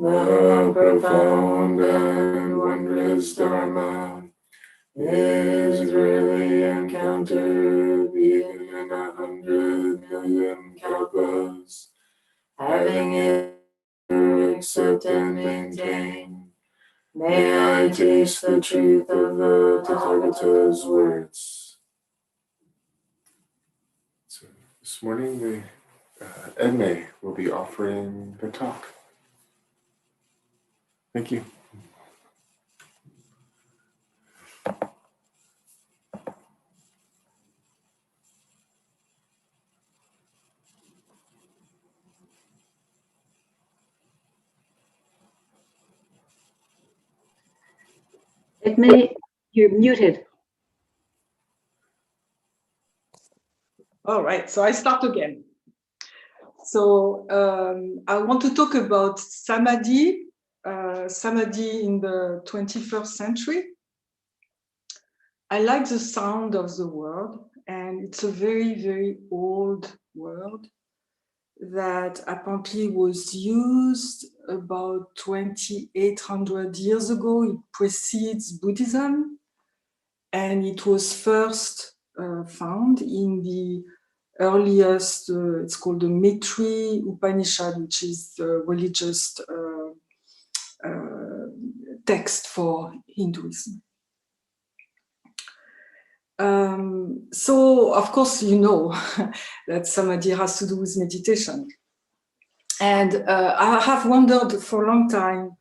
The profound and wondrous Dharma is rarely encountered even in 100 million kalpas. Having it accept and maintain, may I taste the truth of the Tathagata's words. So this morning, Edmee will be offering the talk. Thank you. Edmee, you're muted. All right, so I start again. So I want to talk about Samadhi, Samadhi in the 21st century. I like the sound of the word, and it's a very, very old word that apparently was used about 2,800 years ago. It precedes Buddhism, and it was first found in the earliest, it's called the Maitri Upanishad, which is the religious text for Hinduism. So, of course, you know that Samadhi has to do with meditation. And I have wondered for a long time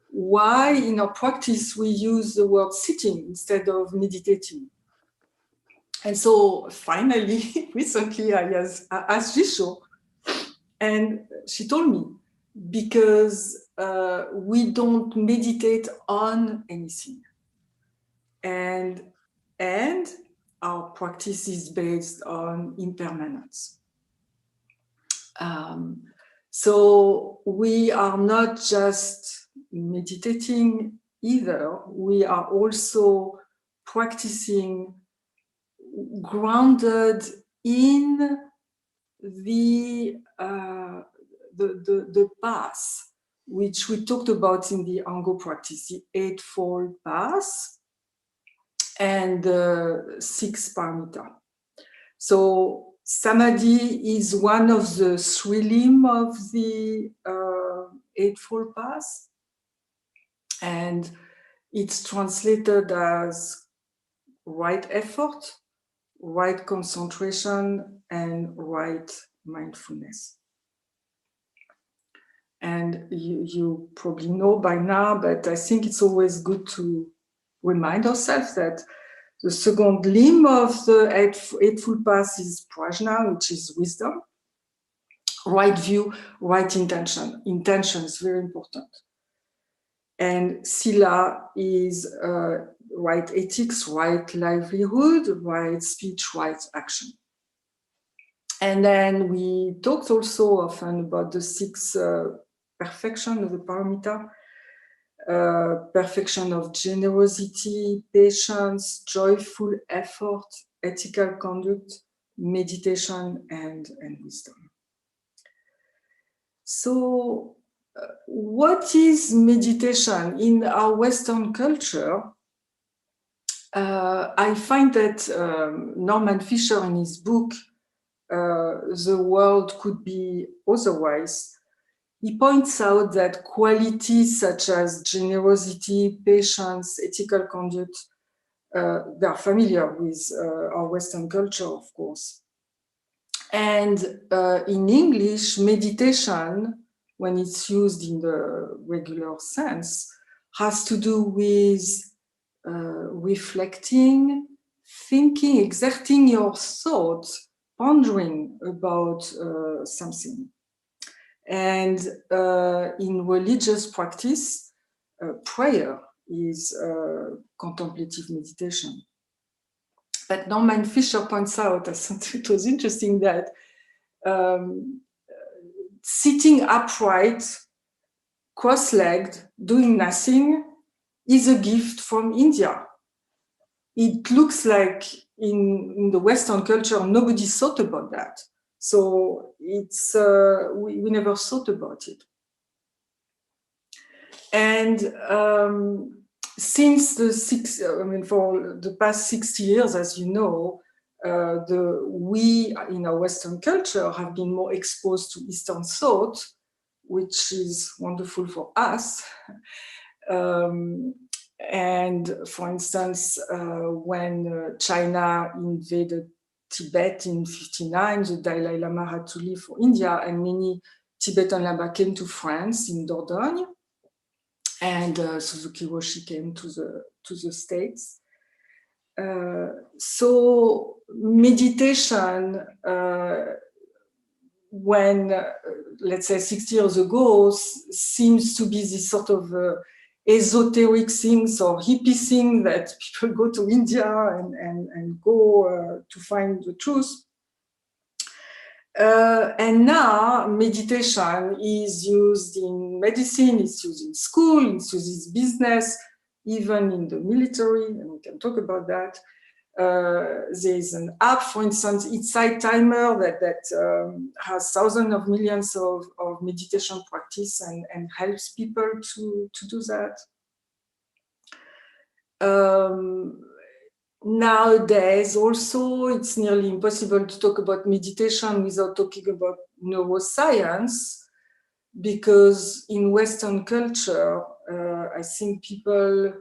why in our practice we use the word sitting instead of meditating. And so finally, recently I asked Visho, and she told me, because we don't meditate on anything. And our practice is based on impermanence. So we are not just meditating either, we are also practicing grounded in the path, which we talked about in the Ango practice, the Eightfold Path and the 6 paramita. So Samadhi is one of the 3 limbs of the Eightfold Path, and it's translated as right effort, right concentration, and right mindfulness. And you probably know by now, but I think it's always good to remind ourselves that the second limb of the Eightfold Path is prajna, which is wisdom. Right view, right intention. Intention is very important. And sila is right ethics, right livelihood, right speech, right action. And then we talked also often about the 6 perfection of the paramita. Perfection of generosity, patience, joyful effort, ethical conduct, meditation, and wisdom. So, what is meditation in our Western culture? I find that Norman Fisher, in his book, The World Could Be Otherwise, he points out that qualities such as generosity, patience, ethical conduct, they are familiar with our Western culture, of course. And in English, meditation, when it's used in the regular sense, has to do with reflecting, thinking, exerting your thoughts, pondering about something. And in religious practice, prayer is contemplative meditation. But Norman Fisher points out, I thought it was interesting, that sitting upright, cross-legged, doing nothing is a gift from India. It looks like in the Western culture, nobody thought about that. So it's we never thought about it. And since for the past 60 years, as you know, we in our Western culture have been more exposed to Eastern thought, which is wonderful for us. And for instance, when China invaded Tibet in 1959, the Dalai Lama had to leave for India, and many Tibetan Lama came to France in Dordogne, and Suzuki Roshi came to the States. So meditation, when let's say 60 years ago, seems to be this sort of esoteric things or hippie thing that people go to India and go to find the truth. And now meditation is used in medicine, it's used in school, it's used in business, even in the military, and we can talk about that. There's an app, for instance, Insight Timer, that has thousands of millions of meditation practice and helps people to do that. Nowadays, also, it's nearly impossible to talk about meditation without talking about neuroscience, because in Western culture, I think people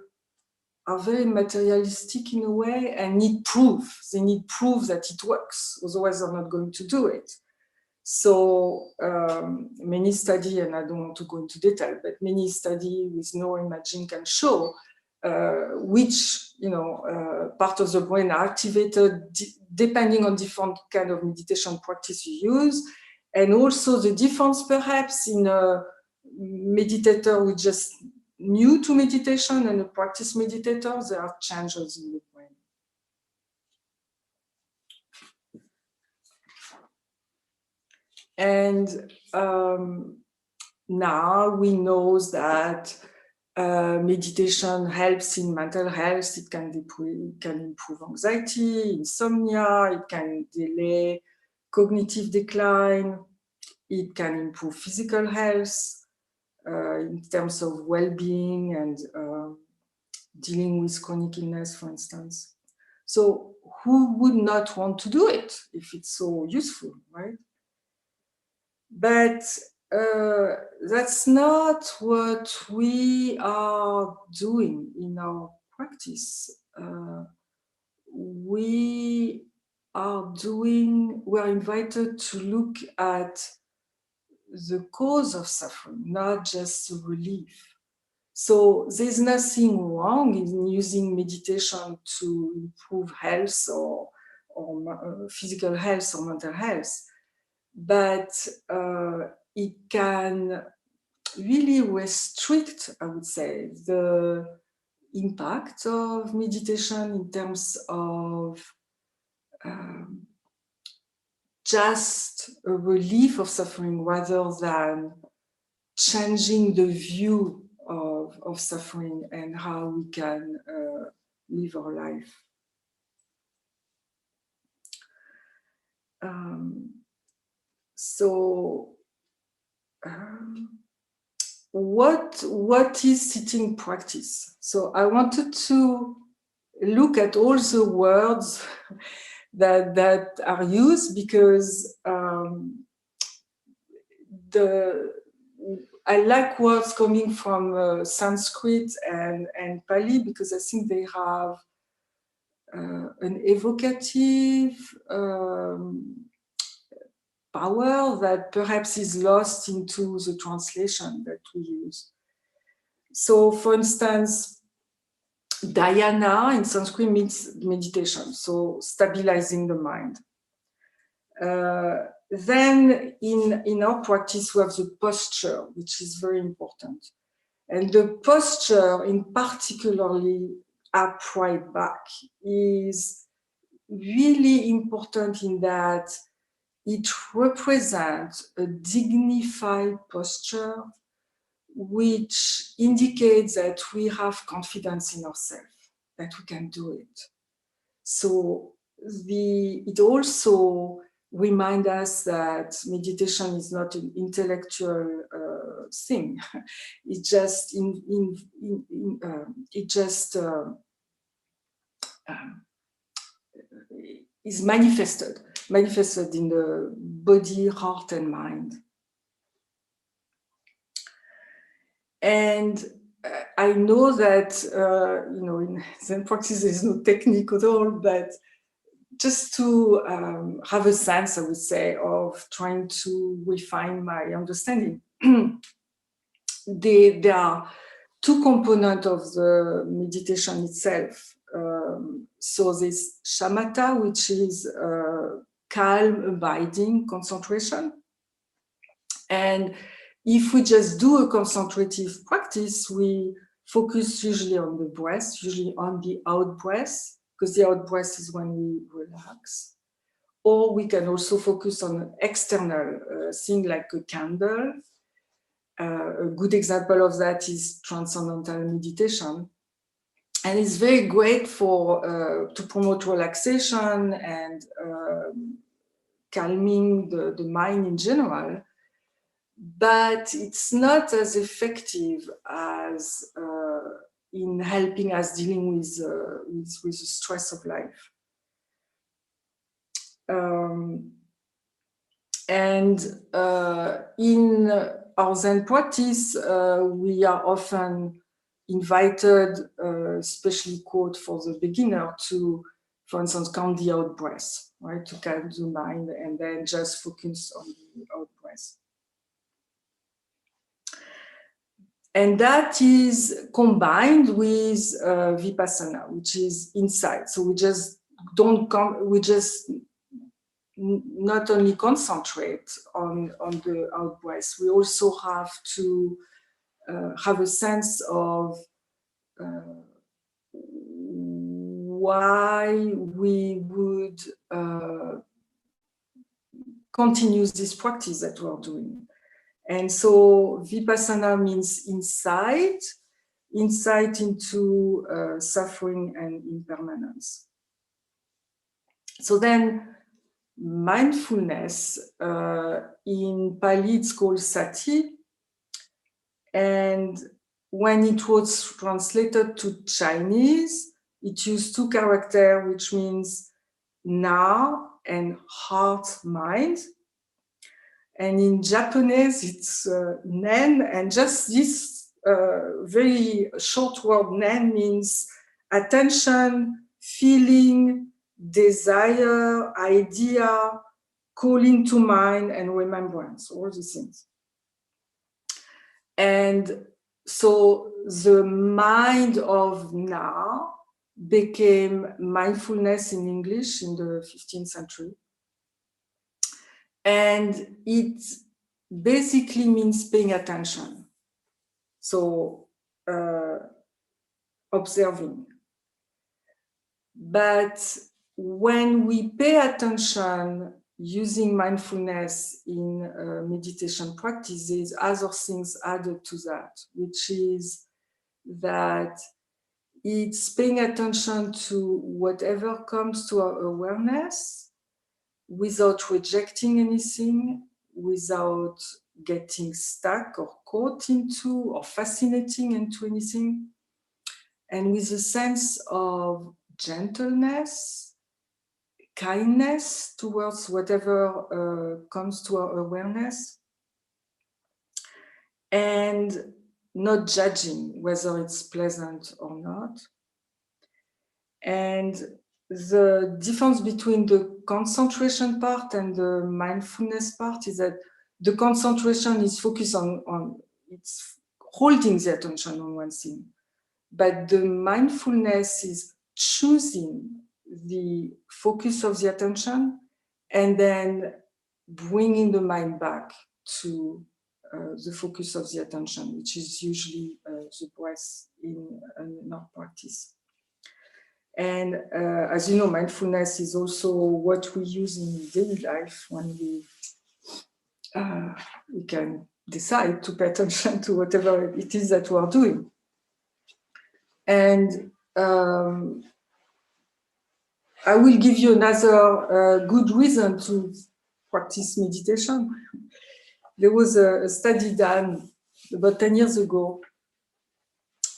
are very materialistic in a way and need proof. They need proof that it works, otherwise they're not going to do it. So many studies, and I don't want to go into detail, but many studies with neuroimaging can show which part of the brain are activated depending on different kind of meditation practice you use, and also the difference perhaps in a meditator who just new to meditation and a practice meditator. There are changes in the brain. And now we know that meditation helps in mental health. It can improve anxiety, insomnia, it can delay cognitive decline, it can improve physical health in terms of well-being and dealing with chronic illness, for instance. So who would not want to do it if it's so useful, right? But that's not what we are doing in our practice. We're invited to look at the cause of suffering, not just the relief. So there's nothing wrong in using meditation to improve health or physical health or mental health, but it can really restrict, I would say, the impact of meditation in terms of just a relief of suffering rather than changing the view of suffering and how we can live our life. What is sitting practice? So I wanted to look at all the words that are used, because I like words coming from Sanskrit and Pali, because I think they have an evocative power that perhaps is lost into the translation that we use. So, for instance, dhyana in Sanskrit means meditation, so stabilizing the mind. Then in our practice, we have the posture, which is very important. And the posture, in particularly upright back, is really important in that it represents a dignified posture, which indicates that we have confidence in ourselves, that we can do it. So it also reminds us that meditation is not an intellectual thing. It just is manifested in the body, heart, and mind. And I know that in Zen practice there's no technique at all, but just to have a sense, I would say, of trying to refine my understanding. There are two components of the meditation itself. So there's shamatha, which is calm, abiding, concentration. And if we just do a concentrative practice, we focus usually on the breath, usually on the out breath, because the out breath is when we relax. Or we can also focus on an external thing like a candle. A good example of that is Transcendental Meditation. And it's very great for to promote relaxation and calming the mind in general. But it's not as effective as in helping us dealing with the stress of life. And in our Zen practice, we are often invited, especially quote for the beginner, to, for instance, count the out breath, right? To calm the mind and then just focus on the out breath. And that is combined with vipassana, which is insight. So we just not only concentrate on the out breath, we also have to have a sense of why we would continue this practice that we're doing. And so vipassana means insight into suffering and impermanence. So then mindfulness, in Pali it's called sati, and when it was translated to Chinese, it used two characters, which means na and heart, mind. And in Japanese, it's nen, and just this very short word nen means attention, feeling, desire, idea, calling to mind, and remembrance, all these things. And so the mind of na became mindfulness in English in the 15th century. And it basically means paying attention. So observing. But when we pay attention using mindfulness in meditation practice, there's other things added to that, which is that it's paying attention to whatever comes to our awareness without rejecting anything, without getting stuck or caught into or fascinating into anything, and with a sense of gentleness, kindness towards whatever comes to our awareness, and not judging whether it's pleasant or not. And the difference between the concentration part and the mindfulness part is that the concentration is focused on it's holding the attention on one thing, but the mindfulness is choosing the focus of the attention and then bringing the mind back to the focus of the attention, which is usually the breath in our practice. And as you know, mindfulness is also what we use in daily life when we can decide to pay attention to whatever it is that we are doing. And I will give you another good reason to practice meditation. There was a study done about 10 years ago.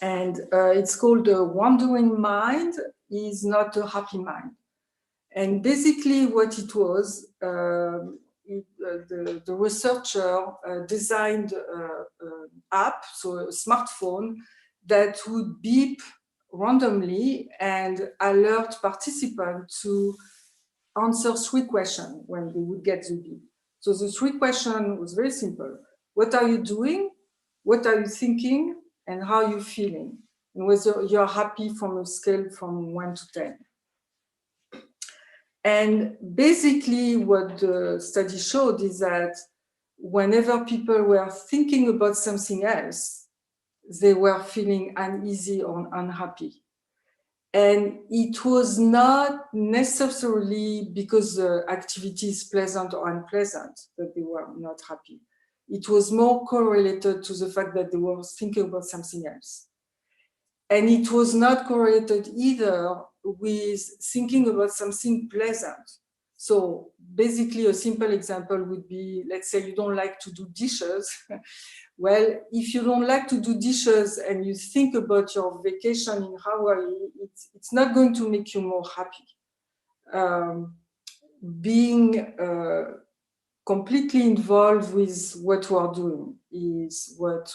And it's called The Wandering Mind is Not a Happy Mind. And basically what it was, the researcher designed an app, so a smartphone, that would beep randomly and alert participants to answer 3 questions when they would get the beep. So the 3 questions was very simple. What are you doing? What are you thinking? And how are you feeling? And whether you're happy from a scale from 1 to 10. And basically what the study showed is that whenever people were thinking about something else, they were feeling uneasy or unhappy. And it was not necessarily because the activity is pleasant or unpleasant that they were not happy. It was more correlated to the fact that they were thinking about something else. And it was not correlated either with thinking about something pleasant. So basically a simple example would be, let's say you don't like to do dishes. Well, if you don't like to do dishes and you think about your vacation in Hawaii, it's not going to make you more happy. Being completely involved with what we are doing is what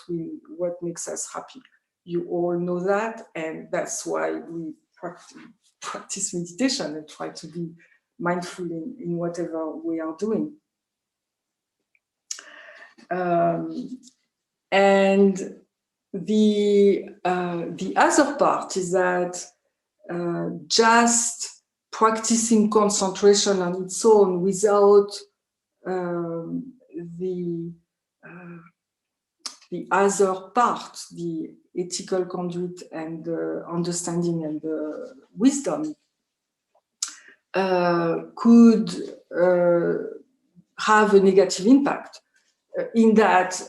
makes us happy. You all know that, and that's why we practice meditation and try to be mindful in whatever we are doing. And the other part is that just practicing concentration on its own without the other part, the ethical conduit and the understanding and the wisdom, could have a negative impact. In that,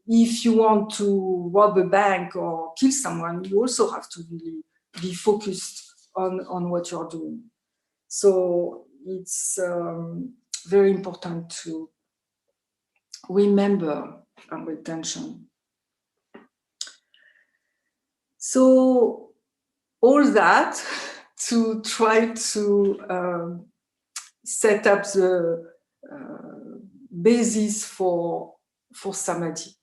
if you want to rob a bank or kill someone, you also have to really be focused on what you're doing. So it's very important to remember our attention. So all that to try to set up the basis for Samadhi.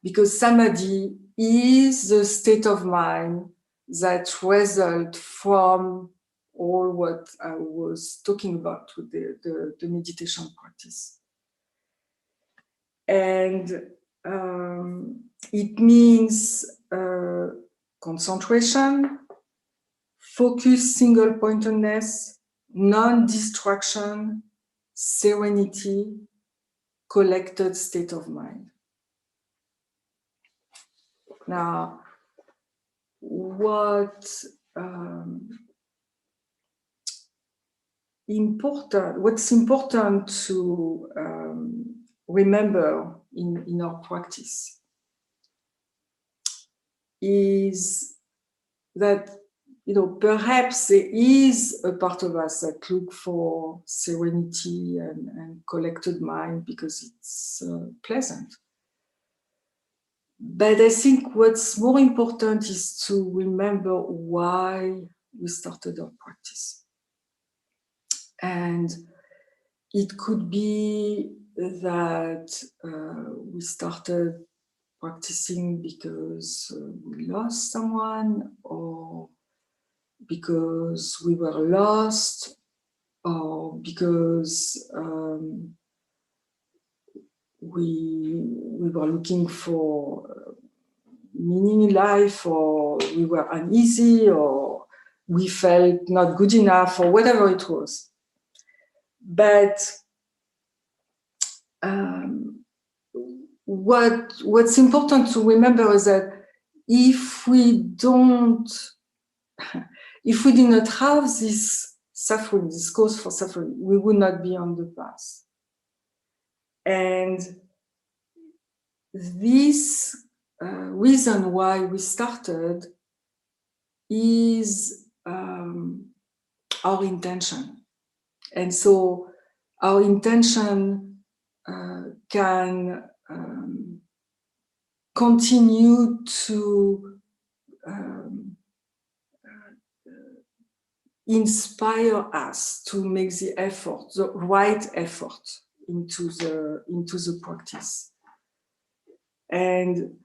Because Samadhi is the state of mind that results from all what I was talking about with the meditation practice. And it means concentration, focus, single-pointedness, non-distraction, serenity, collected state of mind. Now, what's important to remember in our practice is that, perhaps there is a part of us that look for serenity and collected mind because it's pleasant. But I think what's more important is to remember why we started our practice. And it could be that we started practicing because we lost someone, or because we were lost, or because we were looking for meaning in life, or we were uneasy, or we felt not good enough, or whatever it was. But what's important to remember is that if we did not have this suffering, this cause for suffering, we would not be on the path. And this reason why we started is our intention. And so our intention can continue to inspire us to make the effort, the right effort into the practice. And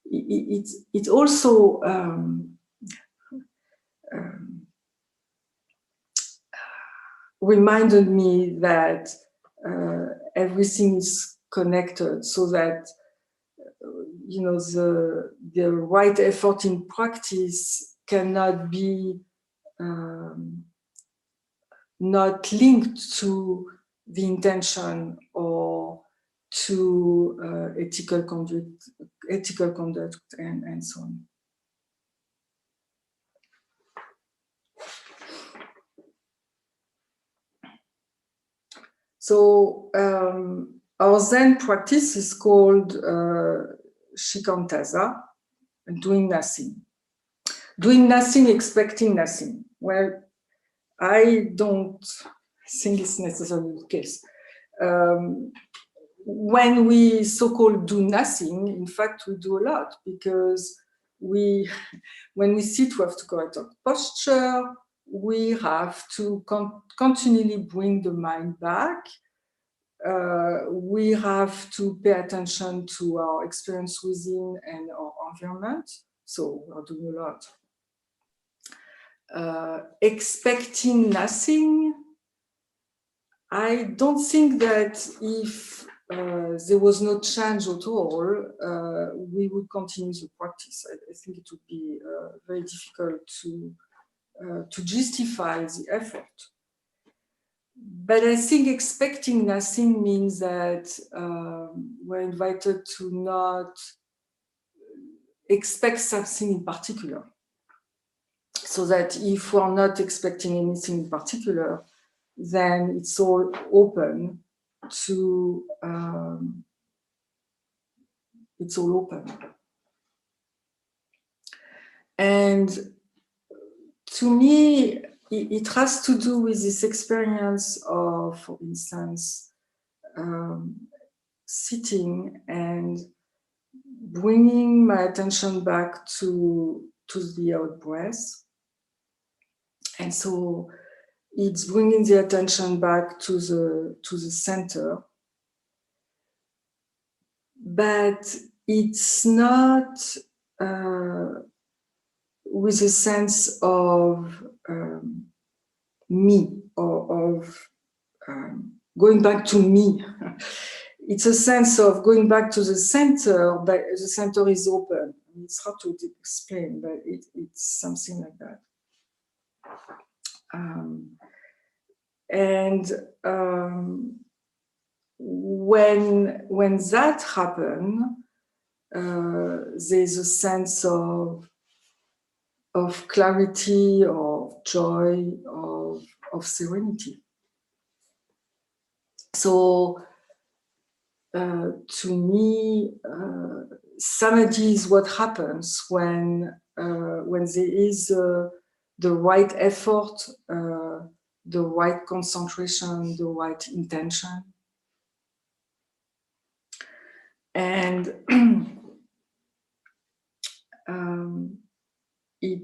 it also reminded me that everything is connected, so that the right effort in practice cannot be not linked to the intention or to ethical conduct, and so on. So our Zen practice is called Shikantaza, doing nothing. Doing nothing, expecting nothing. Well, I don't think it's necessarily the case. When we so-called do nothing, in fact, we do a lot, because when we sit, we have to correct our posture, we have to continually bring the mind back, we have to pay attention to our experience within and our environment, so we're doing a lot. Expecting nothing, I don't think that if there was no change at all, we would continue the practice. I think it would be very difficult to justify the effort. But I think expecting nothing means that we're invited to not expect something in particular. So that if we're not expecting anything in particular, then it's all open to, it's all open. And to me, it has to do with this experience of, for instance, sitting and bringing my attention back to the out breath. And so it's bringing the attention back to the center. But it's not with a sense of me, or of going back to me. It's a sense of going back to the center, but the center is open. It's hard to explain, but it's something like that. When that happens, there's a sense of clarity, of joy, of serenity. So to me, Samadhi is what happens when there is the right effort, the right concentration, the right intention. And it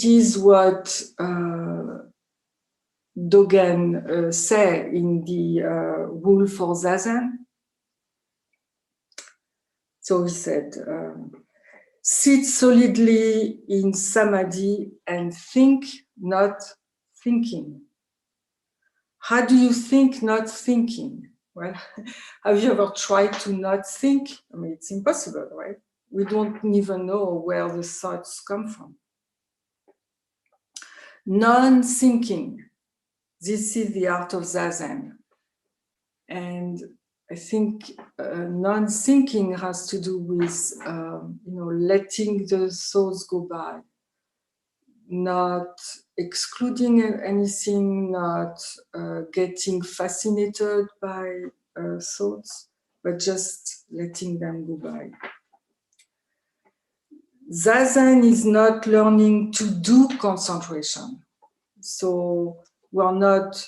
is what Dogen said in the rule for Zazen. So he said, sit solidly in Samadhi and think, not thinking. How do you think not thinking? Well, have you ever tried to not think? I mean, it's impossible, right? We don't even know where the thoughts come from. Non-thinking. This is the art of Zazen. And I think non-thinking has to do with, letting the thoughts go by, not excluding anything, not getting fascinated by thoughts, but just letting them go by. Zazen is not learning to do concentration. So we're not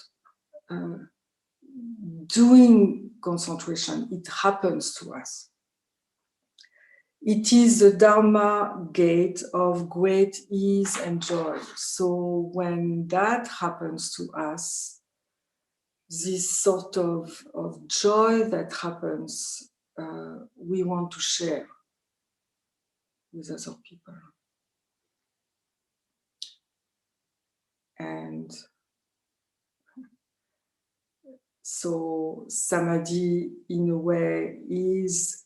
doing concentration, it happens to us. It is the Dharma gate of great ease and joy. So when that happens to us, this sort of joy that happens, we want to share with other people. And so Samadhi, in a way, is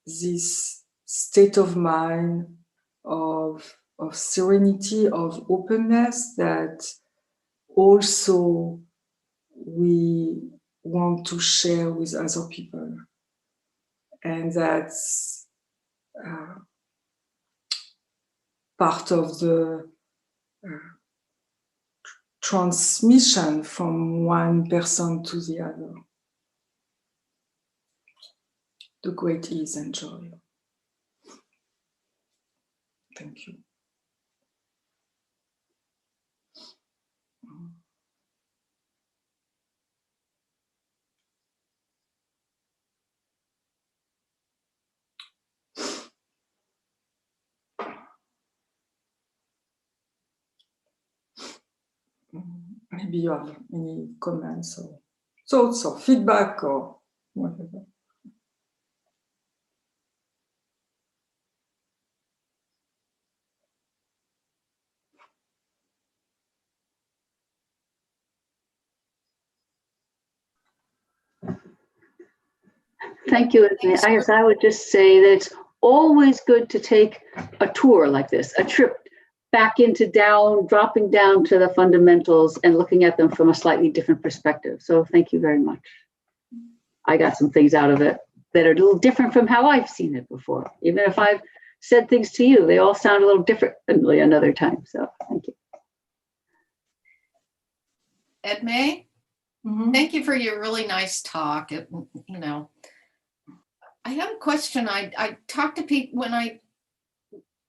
this state of mind of serenity, of openness that also we want to share with other people. And that's part of the transmission from one person to the other. The great ease and joy. Thank you. Maybe you have any comments or thoughts or feedback or whatever. Thank you, Edmee. I guess I would just say that it's always good to take a tour like this, a trip back into dropping down to the fundamentals and looking at them from a slightly different perspective. So thank you very much. I got some things out of it that are a little different from how I've seen it before. Even if I've said things to you, they all sound a little differently another time. So thank you. Edmee, thank you for your really nice talk. I have a question. I talk to people when I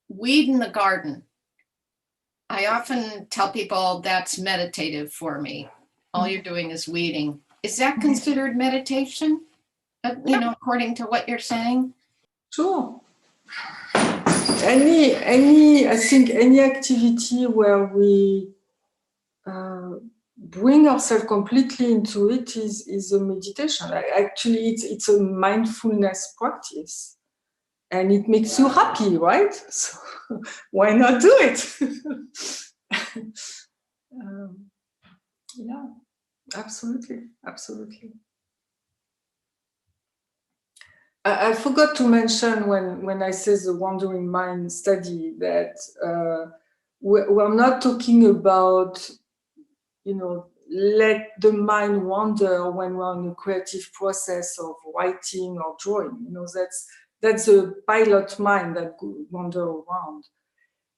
weed in the garden. I often tell people that's meditative for me. All you're doing is weeding. Is that considered meditation? According to what you're saying? Sure. I think any activity where we bring ourselves completely into it is a meditation. Actually, it's a mindfulness practice. And it makes you happy, right? So why not do it? Yeah, absolutely. I forgot to mention when I say the wandering mind study that we're not talking about, let the mind wander when we're in a creative process of writing or drawing. That's a pilot mind that could wander around.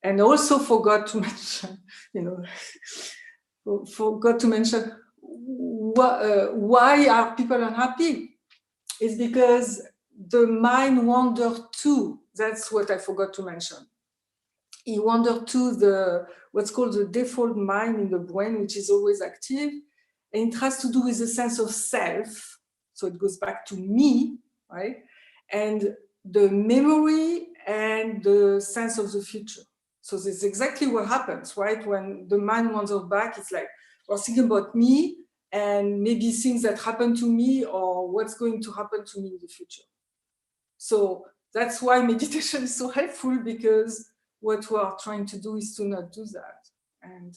And also forgot to mention, why are people unhappy? It's because the mind wandered too. That's what I forgot to mention. He wandered to what's called the default mind in the brain, which is always active. And it has to do with the sense of self. So it goes back to me, right? And the memory and the sense of the future. So this is exactly what happens, right? When the mind wanders back, it's like, we're thinking about me and maybe things that happen to me or what's going to happen to me in the future. So that's why meditation is so helpful, because what we are trying to do is to not do that and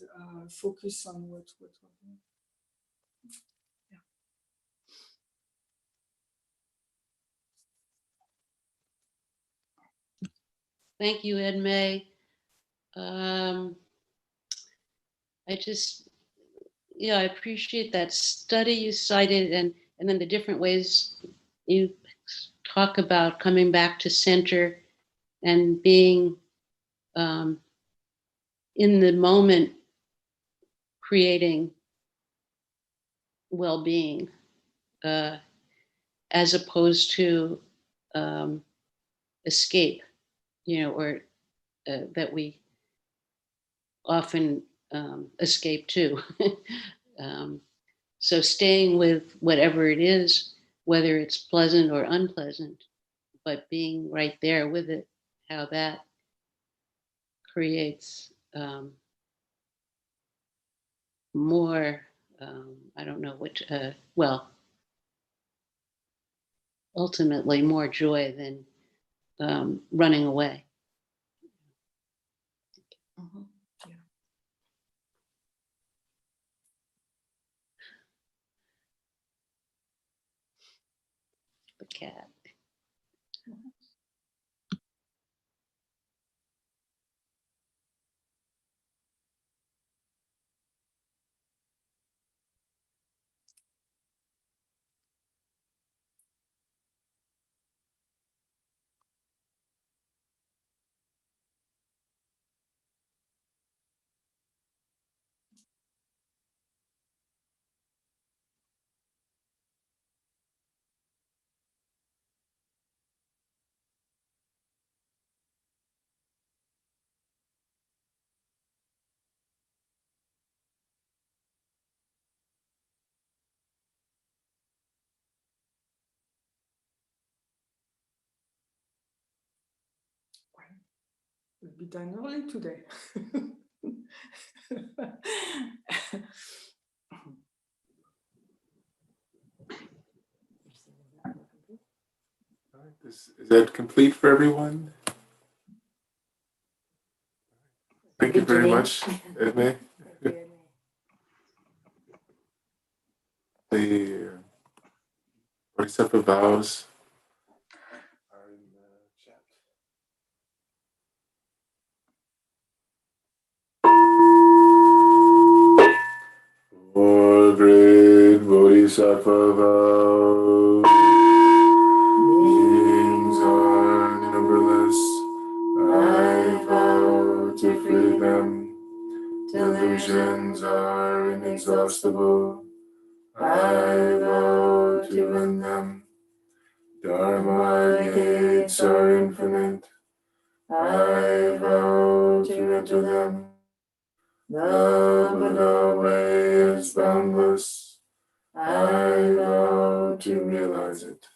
focus on what we're doing. Yeah. Thank you, Edmee. I appreciate that study you cited and then the different ways you talk about coming back to center and being in the moment, creating well-being as opposed to escape, or that we often escape to. So staying with whatever it is, whether it's pleasant or unpleasant, but being right there with it, how that creates more, I don't know what, well, ultimately more joy than running away. Mhm. Yeah. The cat. We'll be done early today. All right, is that complete for everyone? Thank you very much, Edmee. The Bodhisattva vows are in the chat. Four great Bodhisattva vows. Names are numberless. I vow to free them. Delusions are inexhaustible. I vow to end them. Dharma gates are infinite. I vow to enter them. The Buddha way is boundless. I vow to realize it.